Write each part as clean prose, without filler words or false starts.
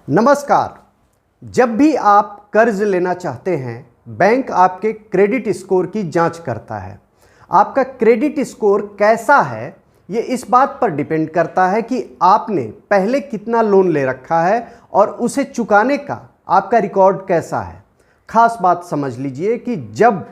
नमस्कार। जब भी आप कर्ज लेना चाहते हैं, बैंक आपके क्रेडिट स्कोर की जांच करता है। आपका क्रेडिट स्कोर कैसा है, ये इस बात पर डिपेंड करता है कि आपने पहले कितना लोन ले रखा है और उसे चुकाने का आपका रिकॉर्ड कैसा है। खास बात समझ लीजिए कि जब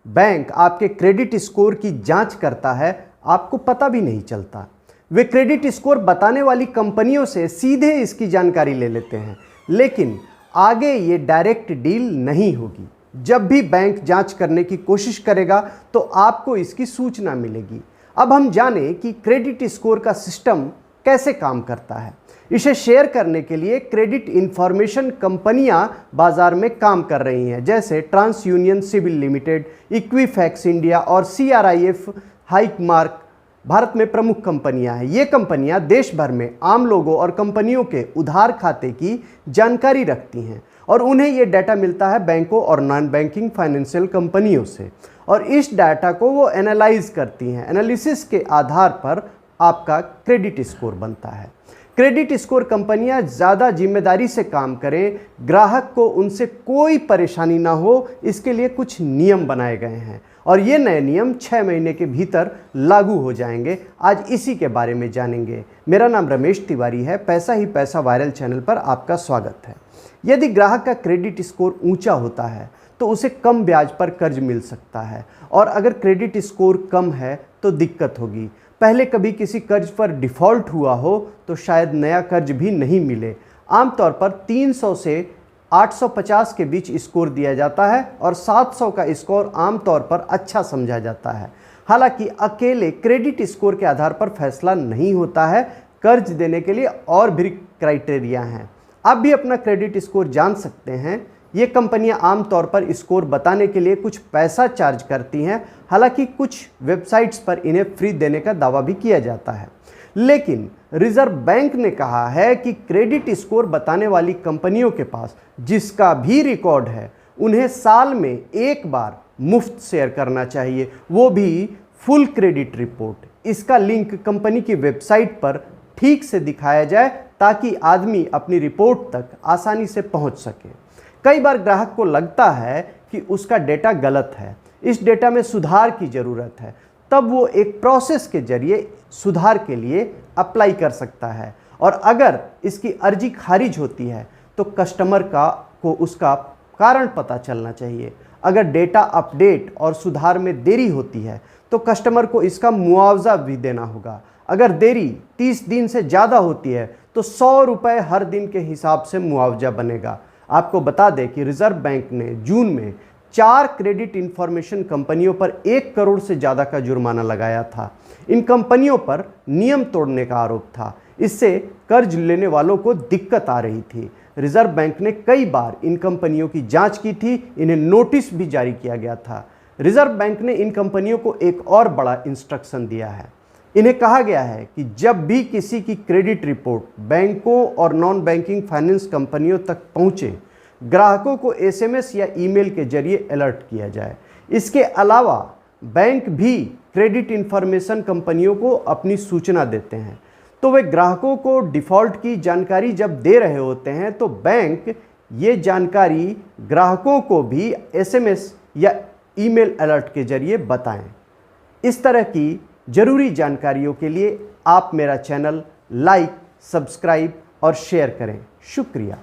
बैंक आपके क्रेडिट स्कोर की जांच करता है, आपको पता भी नहीं चलता। वे क्रेडिट स्कोर बताने वाली कंपनियों से सीधे इसकी जानकारी ले लेते हैं, लेकिन आगे ये डायरेक्ट डील नहीं होगी। जब भी बैंक जांच करने की कोशिश करेगा तो आपको इसकी सूचना मिलेगी। अब हम जानें कि क्रेडिट स्कोर का सिस्टम कैसे काम करता है। इसे शेयर करने के लिए क्रेडिट इंफॉर्मेशन कंपनियां बाजार में काम कर रही हैं, जैसे TransUnion CIBIL limited, Equifax India और CRIF हाइकमार्क भारत में प्रमुख कंपनियां हैं। ये कंपनियां देश भर में आम लोगों और कंपनियों के उधार खाते की जानकारी रखती हैं और उन्हें ये डाटा मिलता है बैंकों और नॉन बैंकिंग फाइनेंशियल कंपनियों से, और इस डाटा को वो एनालाइज करती हैं। एनालिसिस के आधार पर आपका क्रेडिट स्कोर बनता है। क्रेडिट स्कोर कंपनियां ज़्यादा जिम्मेदारी से काम करें, ग्राहक को उनसे कोई परेशानी ना हो, इसके लिए कुछ नियम बनाए गए हैं और ये नए नियम 6 महीने के भीतर लागू हो जाएंगे। आज इसी के बारे में जानेंगे। मेरा नाम रमेश तिवारी है। पैसा ही पैसा वायरल चैनल पर आपका स्वागत है। यदि ग्राहक का क्रेडिट स्कोर ऊंचा होता है तो उसे कम ब्याज पर कर्ज मिल सकता है, और अगर क्रेडिट स्कोर कम है तो दिक्कत होगी। पहले कभी किसी कर्ज पर डिफ़ॉल्ट हुआ हो तो शायद नया कर्ज भी नहीं मिले। आमतौर पर 300 से 850 के बीच स्कोर दिया जाता है और 700 का स्कोर आमतौर पर अच्छा समझा जाता है। हालांकि अकेले क्रेडिट स्कोर के आधार पर फैसला नहीं होता है। कर्ज देने के लिए और भी क्राइटेरिया हैं। आप भी अपना क्रेडिट स्कोर जान सकते हैं। ये कंपनियां आमतौर पर स्कोर बताने के लिए कुछ पैसा चार्ज करती हैं। हालांकि कुछ वेबसाइट्स पर इन्हें फ्री देने का दावा भी किया जाता है, लेकिन रिजर्व बैंक ने कहा है कि क्रेडिट स्कोर बताने वाली कंपनियों के पास जिसका भी रिकॉर्ड है, उन्हें साल में एक बार मुफ्त शेयर करना चाहिए, वो भी फुल क्रेडिट रिपोर्ट। इसका लिंक कंपनी की वेबसाइट पर ठीक से दिखाया जाए ताकि आदमी अपनी रिपोर्ट तक आसानी से पहुंच सके। कई बार ग्राहक को लगता है कि उसका डेटा गलत है, इस डेटा में सुधार की ज़रूरत है, तब वो एक प्रोसेस के जरिए सुधार के लिए अप्लाई कर सकता है, और अगर इसकी अर्जी खारिज होती है तो कस्टमर को उसका कारण पता चलना चाहिए। अगर डेटा अपडेट और सुधार में देरी होती है तो कस्टमर को इसका मुआवजा भी देना होगा। अगर देरी 30 दिन से ज़्यादा होती है तो 100 रुपये हर दिन के हिसाब से मुआवजा बनेगा। आपको बता दें कि रिजर्व बैंक ने जून में 4 क्रेडिट इंफॉर्मेशन कंपनियों पर 1 करोड़ से ज़्यादा का जुर्माना लगाया था। इन कंपनियों पर नियम तोड़ने का आरोप था। इससे कर्ज लेने वालों को दिक्कत आ रही थी। रिजर्व बैंक ने कई बार इन कंपनियों की जांच की थी, इन्हें नोटिस भी जारी किया गया था। रिजर्व बैंक ने इन कंपनियों को एक और बड़ा इंस्ट्रक्शन दिया है। इन्हें कहा गया है कि जब भी किसी की क्रेडिट रिपोर्ट बैंकों और नॉन बैंकिंग फाइनेंस कंपनियों तक पहुंचे, ग्राहकों को SMS या ईमेल के जरिए अलर्ट किया जाए। इसके अलावा बैंक भी क्रेडिट इंफॉर्मेशन कंपनियों को अपनी सूचना देते हैं, तो वे ग्राहकों को डिफ़ॉल्ट की जानकारी जब दे रहे होते हैं तो बैंक ये जानकारी ग्राहकों को भी SMS या ईमेल अलर्ट के जरिए बताएं। इस तरह की ज़रूरी जानकारियों के लिए आप मेरा चैनल लाइक, सब्सक्राइब और शेयर करें। शुक्रिया।